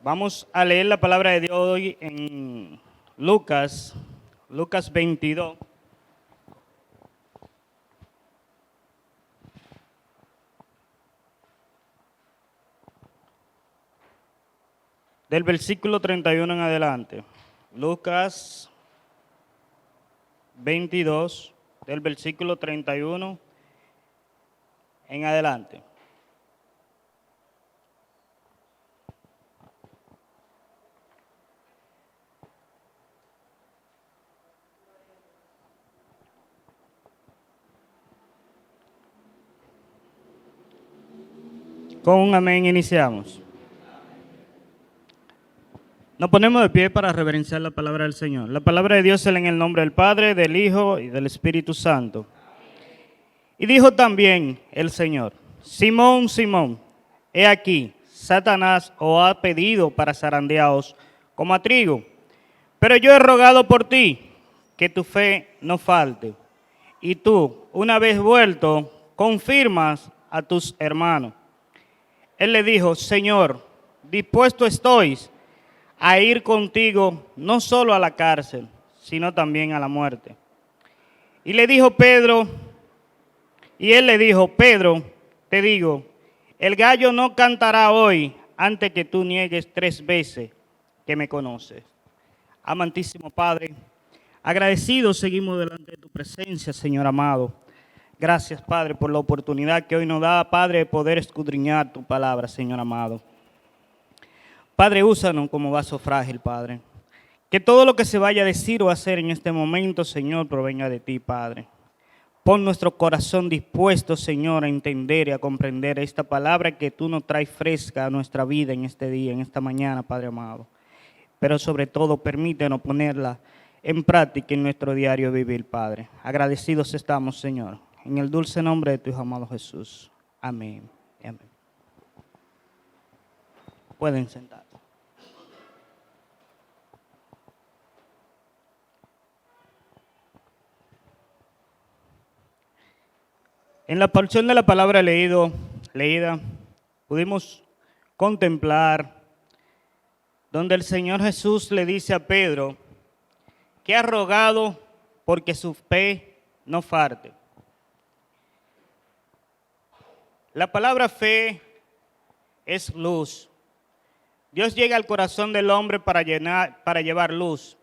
Vamos a leer la palabra de Dios hoy en Lucas 22. Del versículo 31 en adelante. Lucas 22, del versículo 31 en adelante. Con un amén iniciamos. Nos ponemos de pie para reverenciar la palabra del Señor. La palabra de Dios se lee en el nombre del Padre, del Hijo y del Espíritu Santo. Y dijo también el Señor: Simón, Simón, he aquí, Satanás os ha pedido para zarandearos como a trigo, pero yo he rogado por ti, que tu fe no falte. Y tú, una vez vuelto, confirmas a tus hermanos. Él le dijo: Señor, dispuesto estoy a ir contigo no solo a la cárcel, sino también a la muerte. Y le dijo Pedro, y él le dijo: Pedro, te digo, el gallo no cantará hoy antes que tú niegues 3 veces que me conoces. Amantísimo Padre, agradecidos seguimos delante de tu presencia, Señor amado. Gracias, Padre, por la oportunidad que hoy nos da, Padre, de poder escudriñar tu palabra, Señor amado. Padre, úsanos como vaso frágil, Padre. Que todo lo que se vaya a decir o hacer en este momento, Señor, provenga de ti, Padre. Pon nuestro corazón dispuesto, Señor, a entender y a comprender esta palabra que tú nos traes fresca a nuestra vida en este día, en esta mañana, Padre amado. Pero sobre todo, permítenos ponerla en práctica en nuestro diario vivir, Padre. Agradecidos estamos, Señor, en el dulce nombre de tu Hijo amado Jesús. Amén. Amén. Pueden sentarse. En la porción de la palabra leída, pudimos contemplar donde el Señor Jesús le dice a Pedro que ha rogado porque su fe no falte. La palabra fe es luz. Dios llega al corazón del hombre para llevar luz.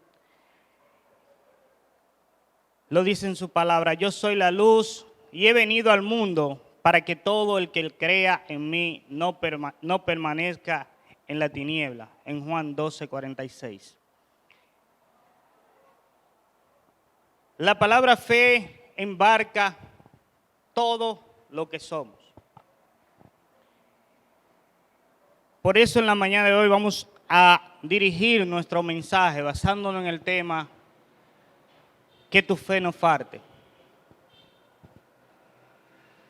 Lo dice en su palabra: yo soy la luz y he venido al mundo para que todo el que crea en mí no permanezca en la tiniebla. En Juan 12:46. La palabra fe embarca todo lo que somos. Por eso en la mañana de hoy vamos a dirigir nuestro mensaje basándonos en el tema que tu fe no falte.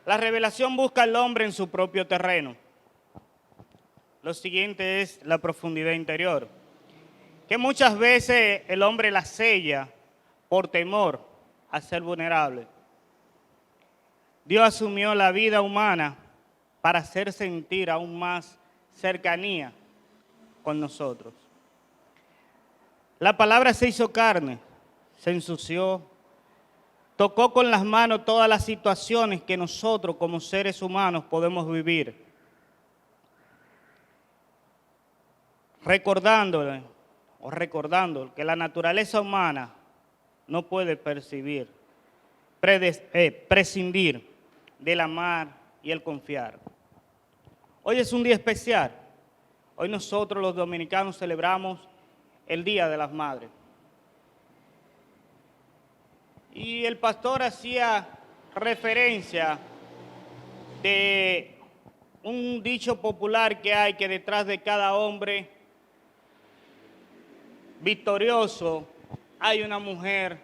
La revelación busca al hombre en su propio terreno. Lo siguiente es la profundidad interior, que muchas veces el hombre la sella por temor a ser vulnerable. Dios asumió la vida humana para hacer sentir aún más cercanía con nosotros. La palabra se hizo carne, se ensució, tocó con las manos todas las situaciones que nosotros como seres humanos podemos vivir, recordando que la naturaleza humana no puede prescindir del amar y el confiar. Hoy es un día especial. Hoy nosotros los dominicanos celebramos el Día de las Madres. Y el pastor hacía referencia de un dicho popular que hay, que detrás de cada hombre victorioso hay una mujer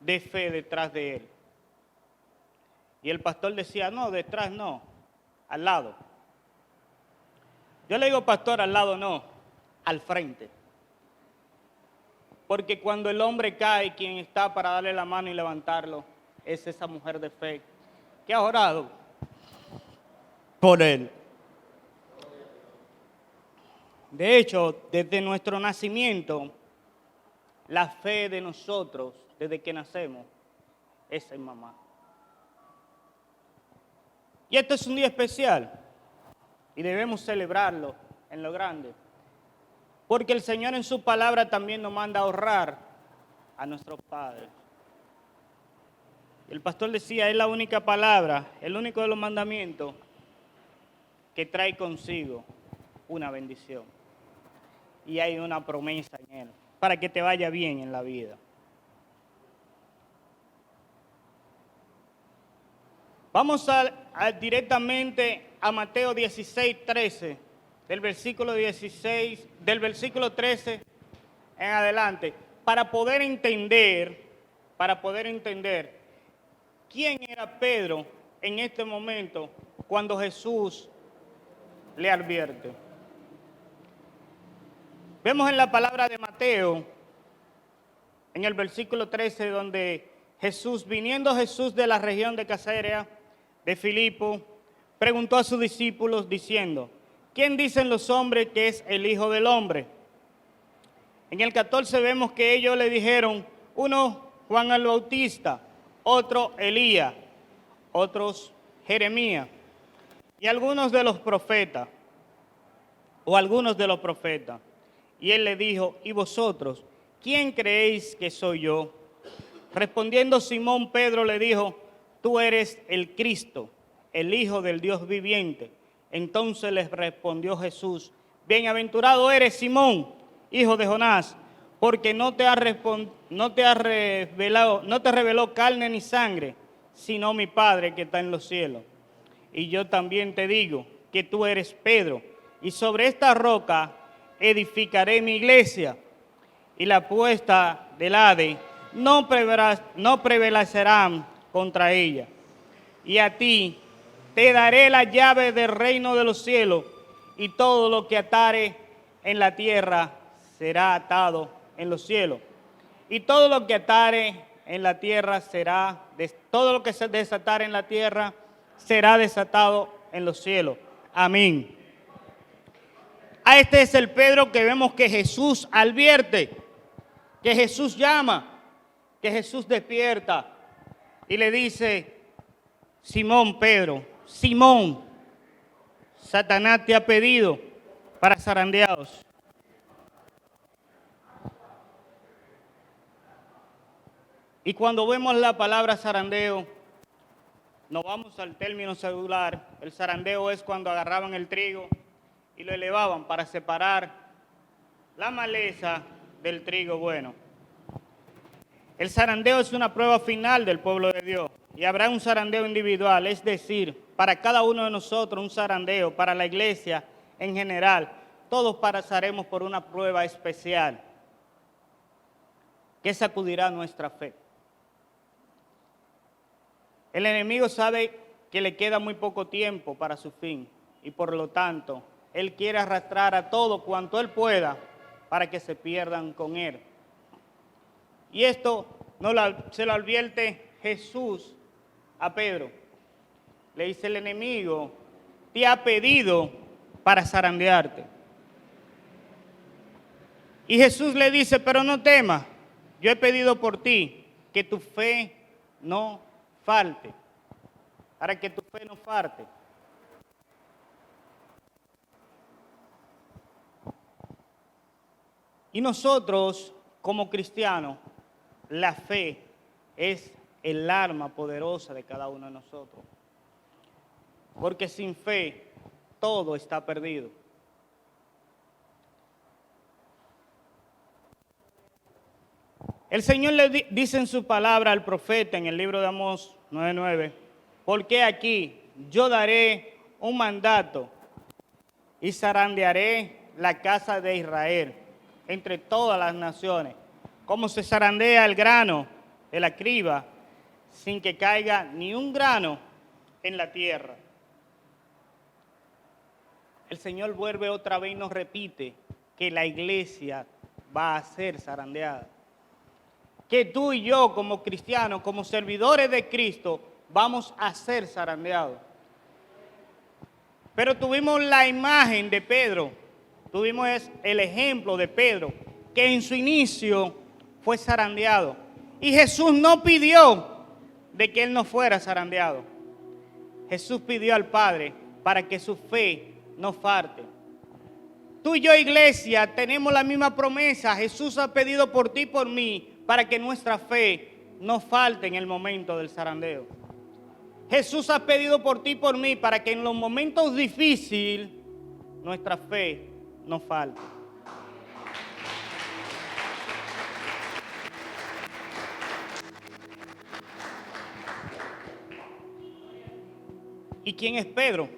de fe detrás de él. Y el pastor decía: no, detrás no, al lado. Yo le digo: pastor, al lado no, al frente. Porque cuando el hombre cae, quien está para darle la mano y levantarlo es esa mujer de fe que ha orado por él. De hecho, desde nuestro nacimiento, la fe de nosotros, desde que nacemos, es en mamá. Y este es un día especial y debemos celebrarlo en lo grande, porque el Señor en su palabra también nos manda a honrar a nuestros padres. El pastor decía, es la única palabra, el único de los mandamientos que trae consigo una bendición. Y hay una promesa en él, para que te vaya bien en la vida. Vamos directamente a Mateo 16, 13, del versículo 13 en adelante, para poder entender quién era Pedro en este momento cuando Jesús le advierte. Vemos en la palabra de Mateo, en el versículo 13, donde viniendo Jesús de la región de Cesarea de Filipo, preguntó a sus discípulos diciendo, ¿quién dicen los hombres que es el Hijo del Hombre? En el 14 vemos que ellos le dijeron, uno Juan el Bautista, otro Elías, otros Jeremías y algunos de los profetas. Y él le dijo, ¿y vosotros, quién creéis que soy yo? Respondiendo Simón Pedro le dijo, tú eres el Cristo, el Hijo del Dios viviente. Entonces les respondió Jesús, bienaventurado eres Simón, hijo de Jonás, porque no te reveló carne ni sangre, sino mi Padre que está en los cielos. Y yo también te digo que tú eres Pedro, y sobre esta roca edificaré mi iglesia, y la puesta del Hades no prevalecerán contra ella. Y a ti te daré la llave del reino de los cielos, y todo lo que atare en la tierra será atado en los cielos. Y todo lo que atare en la tierra todo lo que se desatare en la tierra será desatado en los cielos. Amén. A este es el Pedro que vemos que Jesús advierte, que Jesús llama, que Jesús despierta y le dice, Simón Pedro, Simón, Satanás te ha pedido para zarandeados. Y cuando vemos la palabra zarandeo, nos vamos al término celular. El zarandeo es cuando agarraban el trigo y lo elevaban para separar la maleza del trigo bueno. El zarandeo es una prueba final del pueblo de Dios y habrá un zarandeo individual, es decir, para cada uno de nosotros un zarandeo, para la iglesia en general. Todos pasaremos por una prueba especial que sacudirá nuestra fe. El enemigo sabe que le queda muy poco tiempo para su fin y por lo tanto, él quiere arrastrar a todo cuanto él pueda para que se pierdan con él. Y esto se lo advierte Jesús a Pedro. Le dice el enemigo, te ha pedido para zarandearte. Y Jesús le dice, pero no temas, yo he pedido por ti que tu fe no falte, para que tu fe no falte. Y nosotros, como cristianos, la fe es el arma poderosa de cada uno de nosotros. Porque sin fe, todo está perdido. El Señor le dice en su palabra al profeta en el libro de Amós 9:9, porque aquí yo daré un mandato y zarandearé la casa de Israel entre todas las naciones, como se zarandea el grano de la criba, sin que caiga ni un grano en la tierra. El Señor vuelve otra vez y nos repite que la iglesia va a ser zarandeada. Que tú y yo como cristianos, como servidores de Cristo, vamos a ser zarandeados. Pero tuvimos la imagen de Pedro, tuvimos el ejemplo de Pedro, que en su inicio fue zarandeado. Y Jesús no pidió de que él no fuera zarandeado. Jesús pidió al Padre para que su fe no falte. Tú y yo, iglesia, tenemos la misma promesa. Jesús ha pedido por ti y por mí para que nuestra fe no falte en el momento del zarandeo. Jesús ha pedido por ti y por mí para que en los momentos difíciles nuestra fe no falte. ¿Y quién es Pedro?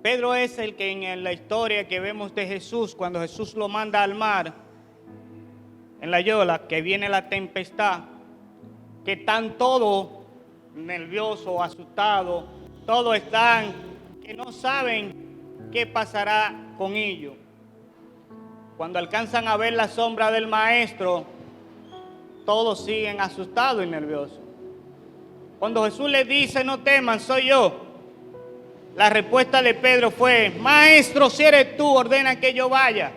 Pedro es el que en la historia que vemos de Jesús, cuando Jesús lo manda al mar, en la yola, que viene la tempestad, que están todos nerviosos, asustados, todos están, que no saben qué pasará con ellos. Cuando alcanzan a ver la sombra del maestro, todos siguen asustados y nerviosos. Cuando Jesús les dice, no teman, soy yo, la respuesta de Pedro fue, maestro, si eres tú, ordena que yo vaya.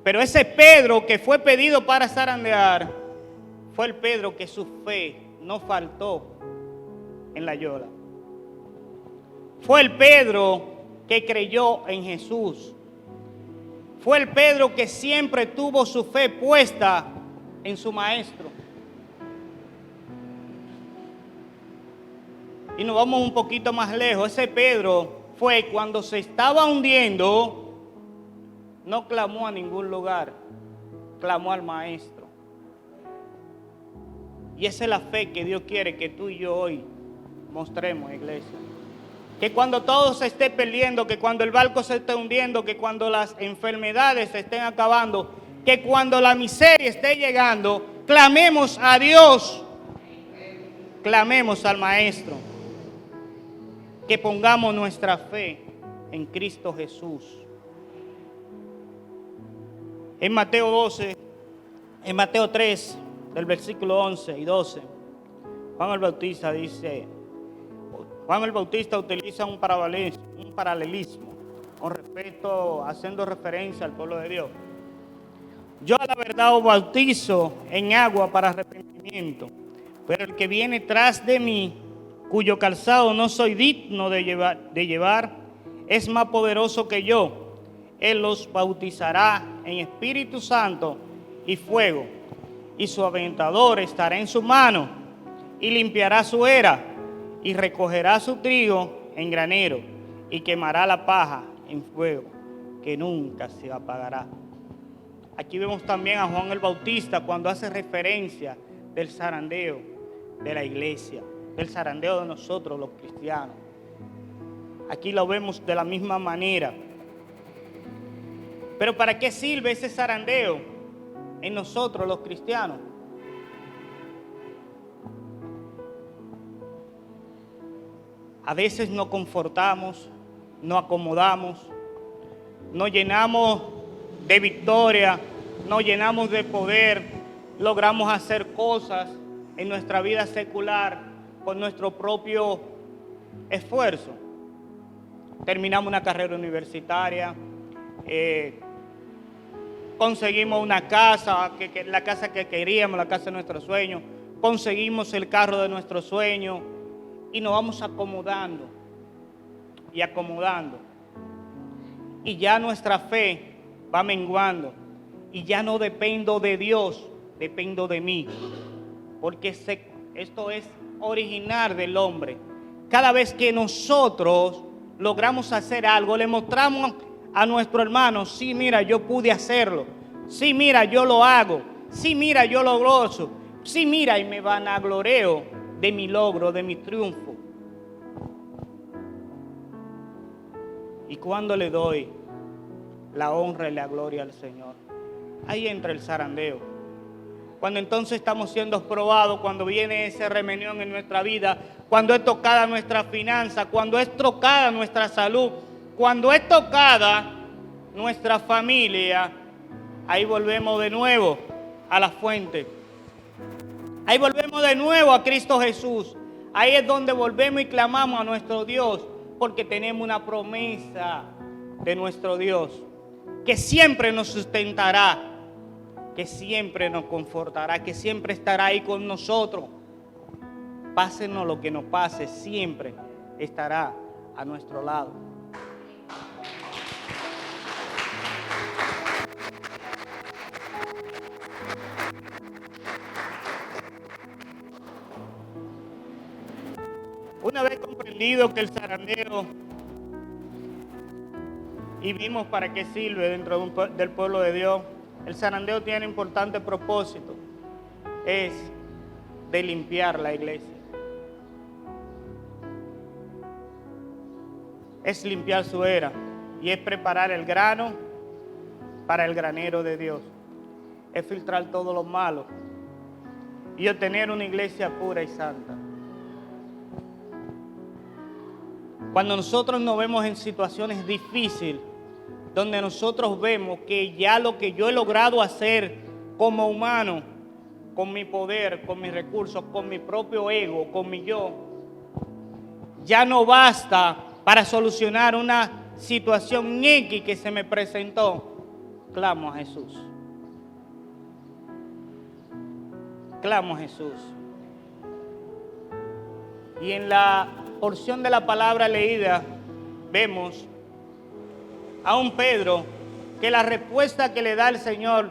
Pero ese Pedro que fue pedido para zarandear, fue el Pedro que su fe no faltó en la yola. Fue el Pedro que creyó en Jesús. Fue el Pedro que siempre tuvo su fe puesta en su maestro. Y nos vamos un poquito más lejos. Ese Pedro fue cuando se estaba hundiendo, no clamó a ningún lugar, clamó al maestro. Y esa es la fe que Dios quiere que tú y yo hoy mostremos, iglesia. Que cuando todo se esté perdiendo, que cuando el barco se esté hundiendo, que cuando las enfermedades se estén acabando, que cuando la miseria esté llegando, clamemos a Dios, clamemos al maestro. Que pongamos nuestra fe en Cristo Jesús. En Mateo 12, en Mateo 3, del versículo 11 y 12, Juan el Bautista dice, Juan el Bautista utiliza un paralelismo con respecto, haciendo referencia al pueblo de Dios. Yo a la verdad os bautizo en agua para arrepentimiento, pero el que viene tras de mí, cuyo calzado no soy digno de llevar, es más poderoso que yo. Él los bautizará en Espíritu Santo y fuego, y su aventador estará en su mano, y limpiará su era, y recogerá su trigo en granero, y quemará la paja en fuego, que nunca se apagará. Aquí vemos también a Juan el Bautista cuando hace referencia del zarandeo de la iglesia, del zarandeo de nosotros los cristianos. Aquí lo vemos de la misma manera. Pero ¿para qué sirve ese zarandeo en nosotros los cristianos? A veces nos confortamos, nos acomodamos, nos llenamos de victoria, nos llenamos de poder, logramos hacer cosas en nuestra vida secular con nuestro propio esfuerzo. Terminamos una carrera universitaria, conseguimos una casa, la casa que queríamos, la casa de nuestros sueños, conseguimos el carro de nuestros sueños y nos vamos acomodando y acomodando. Y ya nuestra fe va menguando y ya no dependo de Dios, dependo de mí, porque esto es original del hombre. Cada vez que nosotros logramos hacer algo, le mostramos a nuestro hermano, sí, mira, yo pude hacerlo, sí, mira, yo lo hago, sí, mira, yo lo gozo, sí, mira, y me vanagloreo de mi logro, de mi triunfo. Y cuando le doy la honra y la gloria al Señor, ahí entra el zarandeo. Cuando entonces estamos siendo probados, cuando viene ese remenión en nuestra vida, cuando es tocada nuestra finanza, cuando es tocada nuestra salud, cuando es tocada nuestra familia, ahí volvemos de nuevo a la fuente. Ahí volvemos de nuevo a Cristo Jesús. Ahí es donde volvemos y clamamos a nuestro Dios porque tenemos una promesa de nuestro Dios, que siempre nos sustentará, que siempre nos confortará, que siempre estará ahí con nosotros. Pásenos lo que nos pase, siempre estará a nuestro lado. Una vez comprendido que el zarandeo, y vimos para qué sirve dentro del pueblo de Dios, el zarandeo tiene un importante propósito, es de limpiar la iglesia. Es limpiar su era y es preparar el grano para el granero de Dios. Es filtrar todo lo malo y obtener una iglesia pura y santa. Cuando nosotros nos vemos en situaciones difíciles, donde nosotros vemos que ya lo que yo he logrado hacer como humano, con mi poder, con mis recursos, con mi propio ego, con mi yo, ya no basta para solucionar una situación X que se me presentó, clamo a Jesús. Clamo a Jesús. Y en la porción de la palabra leída vemos a un Pedro que la respuesta que le da el Señor: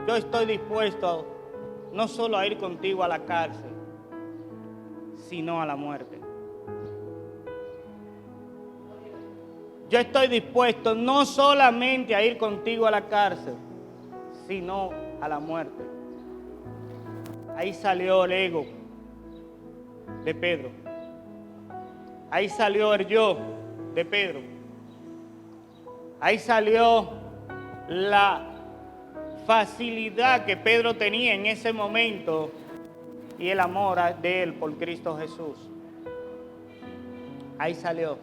yo estoy dispuesto no solo a ir contigo a la cárcel, sino a la muerte. Yo estoy dispuesto no solamente a ir contigo a la cárcel, sino a la muerte. Ahí salió el ego de Pedro. Ahí salió el yo de Pedro. Ahí salió la facilidad que Pedro tenía en ese momento y el amor de él por Cristo Jesús. Ahí salió.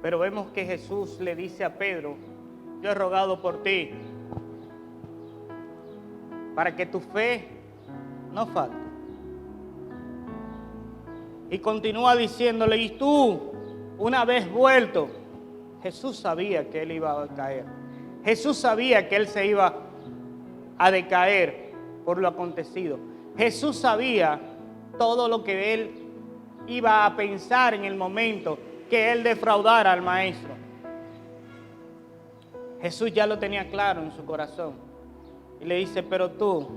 Pero vemos que Jesús le dice a Pedro: yo he rogado por ti para que tu fe no falte. Y continúa diciéndole: y tú, una vez vuelto. Jesús sabía que él iba a caer. Jesús sabía que él se iba a decaer por lo acontecido. Jesús sabía todo lo que él iba a pensar en el momento que él defraudara al maestro. Jesús ya lo tenía claro en su corazón. Y le dice: pero tú,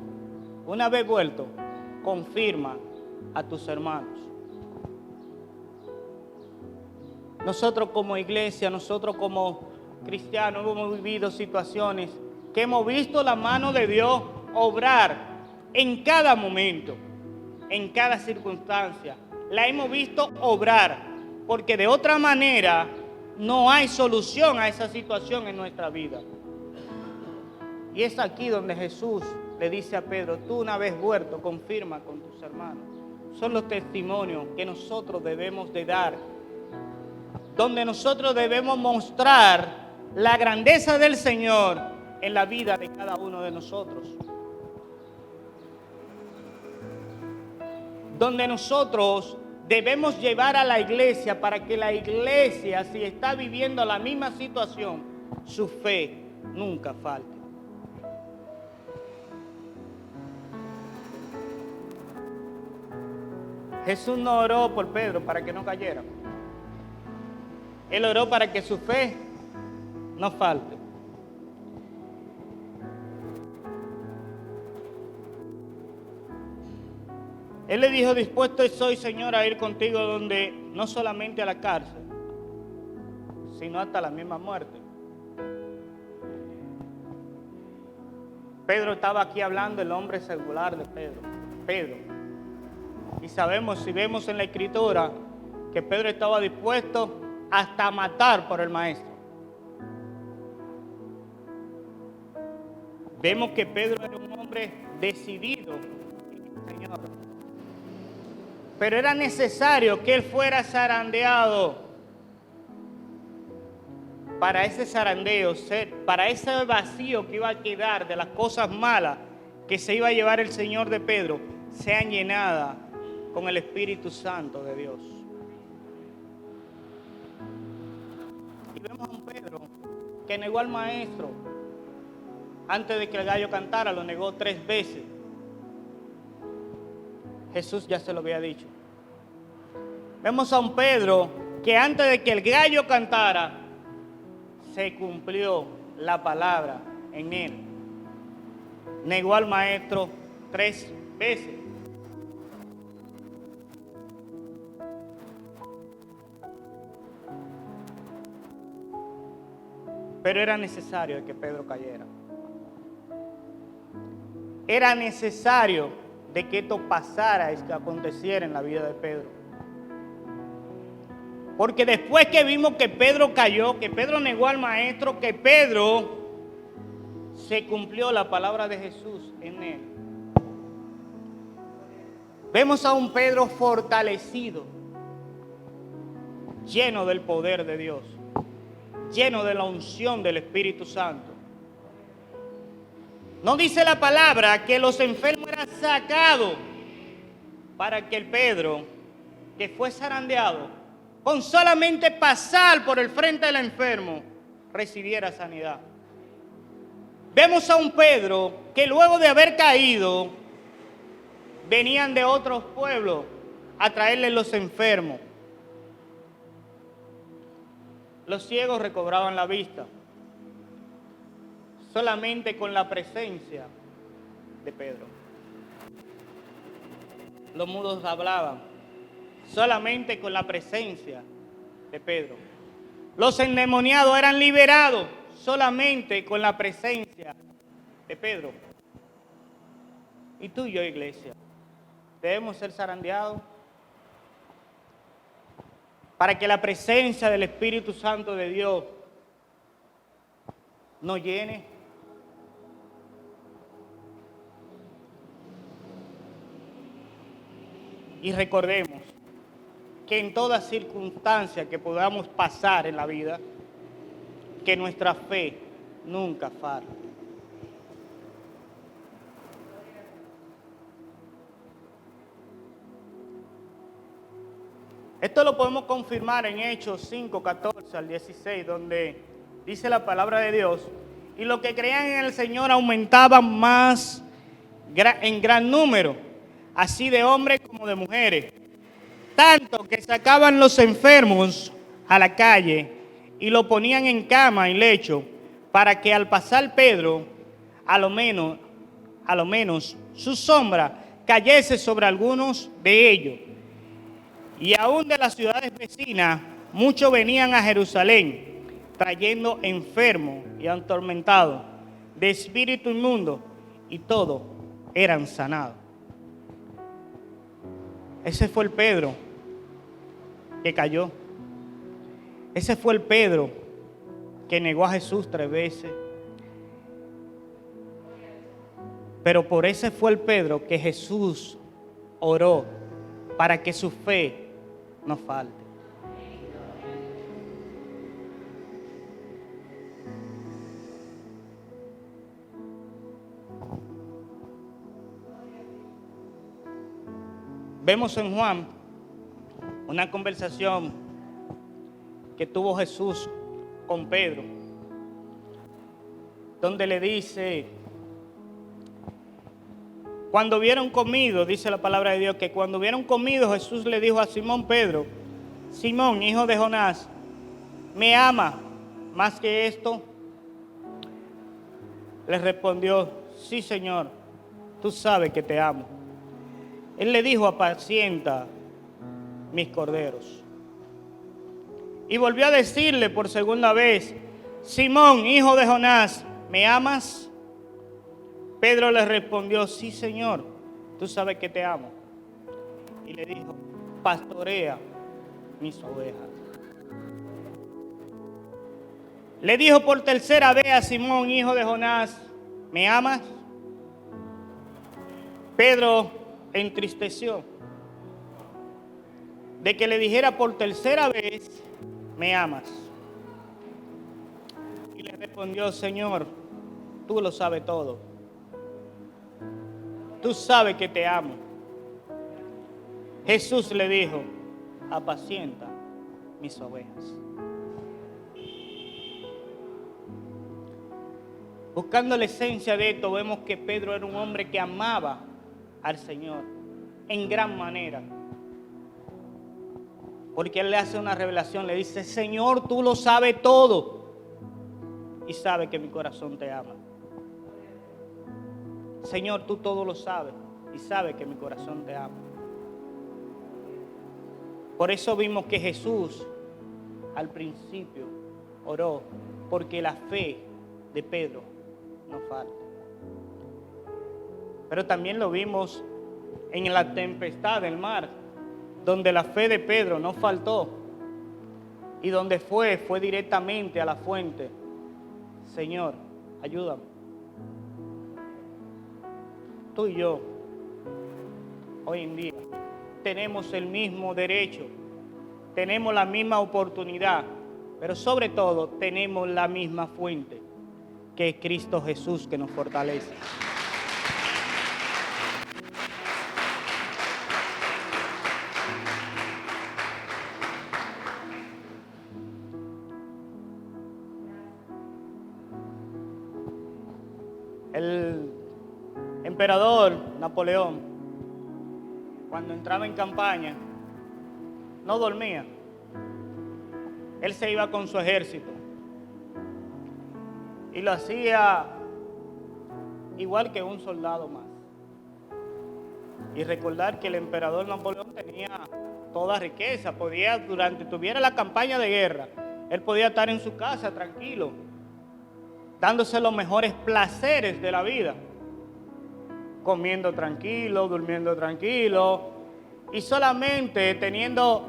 una vez vuelto, confirma a tus hermanos. Nosotros como iglesia, nosotros como cristianos hemos vivido situaciones que hemos visto la mano de Dios obrar en cada momento, en cada circunstancia. La hemos visto obrar, porque de otra manera no hay solución a esa situación en nuestra vida. Y es aquí donde Jesús le dice a Pedro: tú, una vez vuelto, confirma con tus hermanos. Son los testimonios que nosotros debemos de dar, donde nosotros debemos mostrar la grandeza del Señor en la vida de cada uno de nosotros. Donde nosotros debemos llevar a la iglesia para que la iglesia, si está viviendo la misma situación, su fe nunca falte. Jesús no oró por Pedro para que no cayera. Él oró para que su fe no falte. Él le dijo: dispuesto soy, Señor, a ir contigo donde no solamente a la cárcel, sino hasta la misma muerte. Pedro estaba aquí hablando el hombre singular de Pedro. Y sabemos, si vemos en la Escritura, que Pedro estaba dispuesto hasta matar por el maestro. Vemos que Pedro era un hombre decidido, Señor. Pero era necesario que él fuera zarandeado para ese zarandeo, para ese vacío que iba a quedar de las cosas malas que se iba a llevar el Señor de Pedro sean llenadas con el Espíritu Santo de Dios. Y vemos a un Pedro que negó al Maestro. Antes de que el gallo cantara, lo negó 3 veces. Jesús ya se lo había dicho. Vemos a un Pedro que antes de que el gallo cantara, se cumplió la palabra en él. Negó al Maestro 3 veces. Pero era necesario que Pedro cayera. Era necesario de que esto pasara, que aconteciera en la vida de Pedro. Porque después que vimos que Pedro cayó, que Pedro negó al Maestro, que Pedro se cumplió la palabra de Jesús en él. Vemos a un Pedro fortalecido, lleno del poder de Dios, lleno de la unción del Espíritu Santo. No dice la palabra que los enfermos eran sacados para que el Pedro, que fue zarandeado, con solamente pasar por el frente del enfermo, recibiera sanidad. Vemos a un Pedro que luego de haber caído, venían de otros pueblos a traerle los enfermos. Los ciegos recobraban la vista solamente con la presencia de Pedro. Los mudos hablaban solamente con la presencia de Pedro. Los endemoniados eran liberados solamente con la presencia de Pedro. Y tú y yo, iglesia, debemos ser zarandeados para que la presencia del Espíritu Santo de Dios nos llene. Y recordemos que en toda circunstancia que podamos pasar en la vida, que nuestra fe nunca falte. Esto lo podemos confirmar en Hechos 5, 14 al 16, donde dice la palabra de Dios: y los que creían en el Señor aumentaban más en gran número, así de hombres como de mujeres, tanto que sacaban los enfermos a la calle y lo ponían en cama y lecho, para que al pasar Pedro, a lo menos su sombra cayese sobre algunos de ellos. Y aún de las ciudades vecinas, muchos venían a Jerusalén, trayendo enfermos y atormentados de espíritu inmundo, y todos eran sanados. Ese fue el Pedro que cayó. Ese fue el Pedro que negó a Jesús 3 veces. Pero por ese fue el Pedro que Jesús oró para que su fe no falte. Vemos en Juan una conversación que tuvo Jesús con Pedro, donde le dice, cuando hubieron comido, dice la palabra de Dios, que cuando hubieron comido, Jesús le dijo a Simón Pedro: Simón, hijo de Jonás, ¿me ama más que esto? Le respondió: sí, Señor, tú sabes que te amo. Él le dijo: apacienta mis corderos. Y volvió a decirle por segunda vez: Simón, hijo de Jonás, ¿me amas? Pedro le respondió: sí, Señor, tú sabes que te amo. Y le dijo: pastorea mis ovejas. Le dijo por tercera vez a Simón, hijo de Jonás: ¿me amas? Pedro entristeció de que le dijera por tercera vez: ¿me amas? Y le respondió: Señor, tú lo sabes todo. tú sabes que te amo. Jesús le dijo, apacienta mis ovejas. Buscando la esencia de esto, vemos que Pedro era un hombre que amaba al Señor en gran manera. Porque él le hace una revelación, le dice, Señor, tú lo sabes todo y sabes que mi corazón te ama. Señor, tú todo lo sabes y sabes que mi corazón te ama. Por eso vimos que Jesús al principio oró porque la fe de Pedro no falta. Pero también lo vimos en la tempestad del mar, donde la fe de Pedro no faltó y donde fue directamente a la fuente. Señor, ayúdame. Tú y yo, hoy en día, tenemos el mismo derecho, tenemos la misma oportunidad, pero sobre todo tenemos la misma fuente, que es Cristo Jesús, que nos fortalece. El emperador Napoleón, cuando entraba en campaña, no dormía. Él se iba con su ejército y lo hacía igual que un soldado más. Y recordar que el emperador Napoleón tenía toda riqueza, tuviera la campaña de guerra, él podía estar en su casa tranquilo, dándose los mejores placeres de la vida, comiendo tranquilo, durmiendo tranquilo y solamente teniendo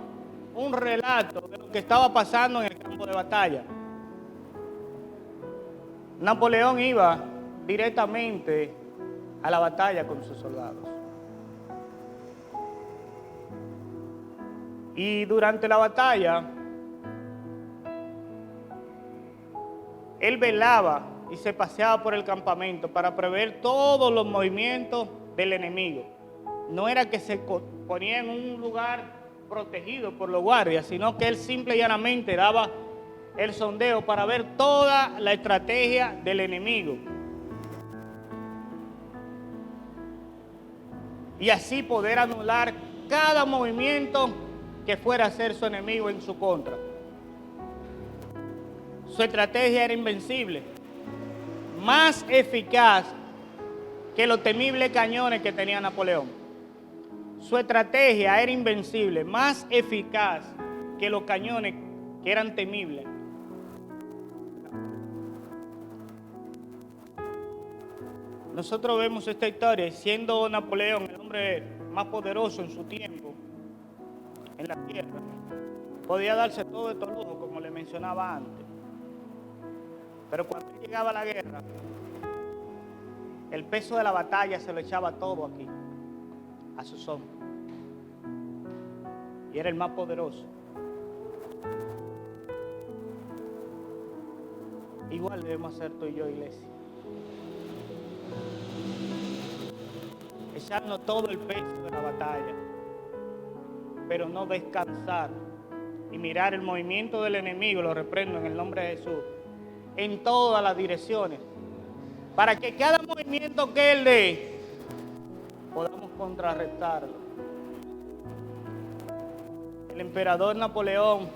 un relato de lo que estaba pasando en el campo de batalla. Napoleón iba directamente a la batalla con sus soldados. Y durante la batalla, él velaba y se paseaba por el campamento para prever todos los movimientos del enemigo. No era que se ponía en un lugar protegido por los guardias, sino que él simple y llanamente daba el sondeo para ver toda la estrategia del enemigo. Y así poder anular cada movimiento que fuera a hacer su enemigo en su contra. Su estrategia era invencible, más eficaz que los temibles cañones que tenía Napoleón. Su estrategia era invencible, más eficaz que los cañones que eran temibles. Nosotros vemos esta historia, siendo Napoleón el hombre más poderoso en su tiempo en la tierra, podía darse todo estos lujos, como le mencionaba antes. Pero cuando llegaba a la guerra, el peso de la batalla se lo echaba todo aquí, a sus hombros. Y era el más poderoso. Igual debemos hacer tú y yo, iglesia. Echarnos todo el peso de la batalla, pero no descansar y mirar el movimiento del enemigo, lo reprendo en el nombre de Jesús, en todas las direcciones, para que cada movimiento que él dé podamos contrarrestarlo. El emperador Napoleón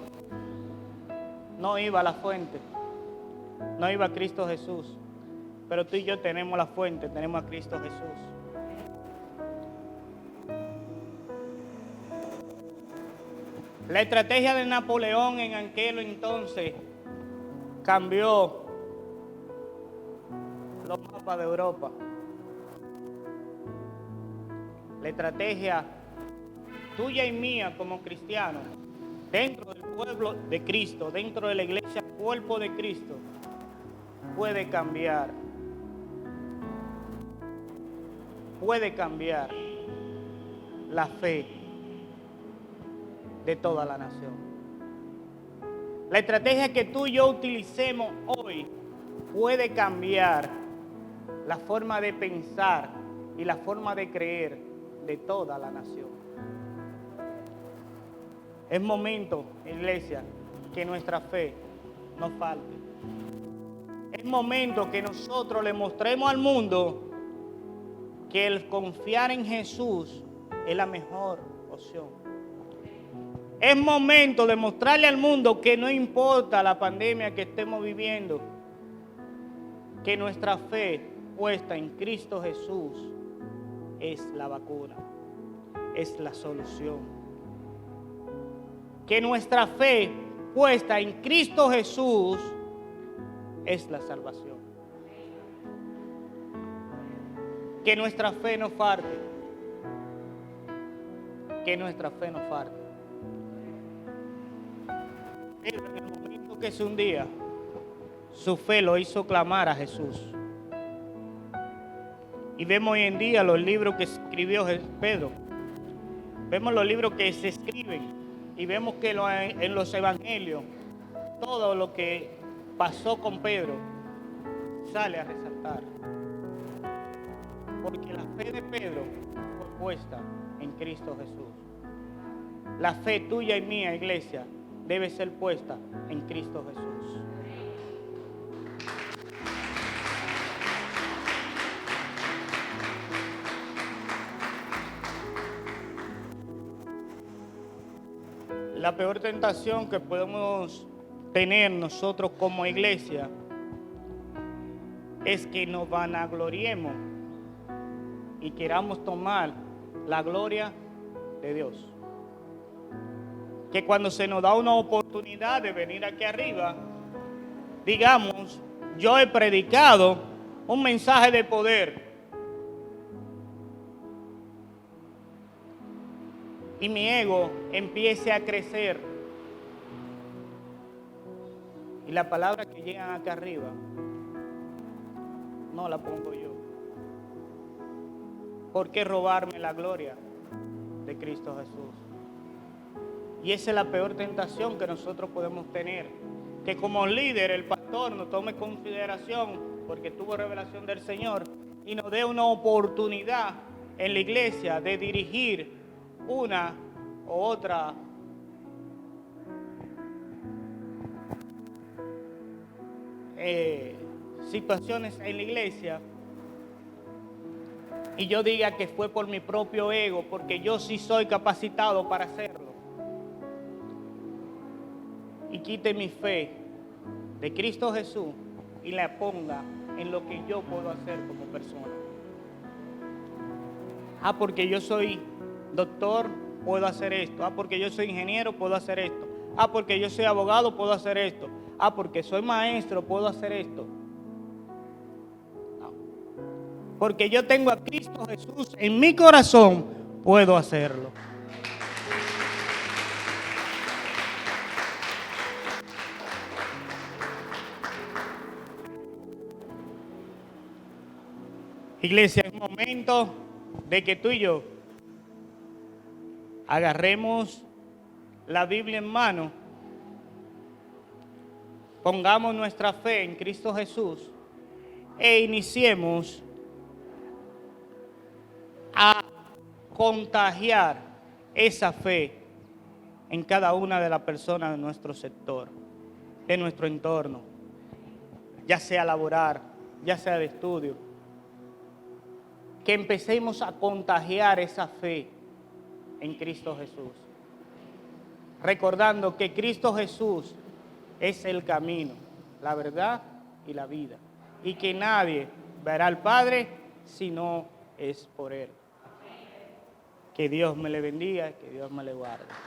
no iba a la fuente, no iba a Cristo Jesús, pero tú y yo tenemos la fuente, tenemos a Cristo Jesús. La estrategia de Napoleón en aquel entonces cambió los mapas de Europa. La estrategia tuya y mía como cristianos, dentro del pueblo de Cristo, dentro de la iglesia, cuerpo de Cristo, puede cambiar. Puede cambiar la fe de toda la nación. La estrategia que tú y yo utilicemos hoy puede cambiar la forma de pensar y la forma de creer de toda la nación. Es momento, iglesia, que nuestra fe no falte. Es momento que nosotros le mostremos al mundo que el confiar en Jesús es la mejor opción. Es momento de mostrarle al mundo que no importa la pandemia que estemos viviendo, que nuestra fe puesta en Cristo Jesús es la vacuna, es la solución. Que nuestra fe puesta en Cristo Jesús es la salvación. Que nuestra fe no falte. Que nuestra fe no falte. Pedro, en el momento que se hundía, su fe lo hizo clamar a Jesús. Y vemos hoy en día los libros que escribió Pedro. Vemos los libros que se escriben y vemos que en los evangelios todo lo que pasó con Pedro sale a resaltar. Porque la fe de Pedro fue puesta en Cristo Jesús. La fe tuya y mía, iglesia, debe ser puesta en Cristo Jesús. La peor tentación que podemos tener nosotros como iglesia es que nos vanagloriemos y queramos tomar la gloria de Dios. Que cuando se nos da una oportunidad de venir aquí arriba, digamos, yo he predicado un mensaje de poder y mi ego empiece a crecer y la palabra que llegan acá arriba no la pongo yo. ¿Por qué robarme la gloria de Cristo Jesús? Y esa es la peor tentación que nosotros podemos tener. Que como líder, el pastor nos tome en consideración porque tuvo revelación del Señor y nos dé una oportunidad en la iglesia de dirigir una u otra situaciones en la iglesia. Y yo diga que fue por mi propio ego, porque yo sí soy capacitado para hacerlo. Y quite mi fe de Cristo Jesús y la ponga en lo que yo puedo hacer como persona. Porque yo soy doctor, puedo hacer esto. Porque yo soy ingeniero, puedo hacer esto. Porque yo soy abogado, puedo hacer esto. Porque soy maestro, puedo hacer esto. Porque yo tengo a Cristo Jesús en mi corazón, puedo hacerlo. Iglesia, es momento de que tú y yo agarremos la Biblia en mano, pongamos nuestra fe en Cristo Jesús e iniciemos a contagiar esa fe en cada una de las personas de nuestro sector, de nuestro entorno, ya sea laboral, ya sea de estudio. Que empecemos a contagiar esa fe en Cristo Jesús, recordando que Cristo Jesús es el camino, la verdad y la vida, y que nadie verá al Padre si no es por Él. Que Dios me le bendiga, que Dios me le guarde.